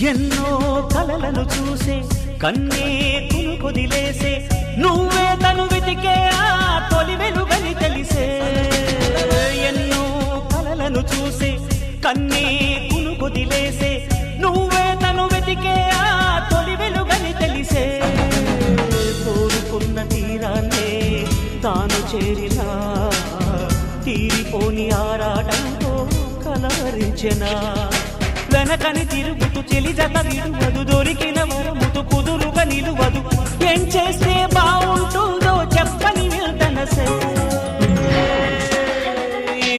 ఎన్నో కలలను చూసే కన్నే కొదిలేసే నువ్వే తను వెతికే ఆ తొలి వెలుగని తెలిసే ఎన్నో కలలను చూసే కన్నే కొదిలేసే నువ్వే తను వెతికే ఆ తొలి వెలుగని తెలిసే కోరుకున్న తీరాన్నే తాను చేరినా తీరిపోని ఆరాటంతో కలవరించెనా వెనకని తిరుగుతూ చెలి జత విడువదు దొరికిన వరముతు కుదురుగా నిలువదు ఏం చేస్తే బాగుంటుందో చెప్పని నిల్తనసే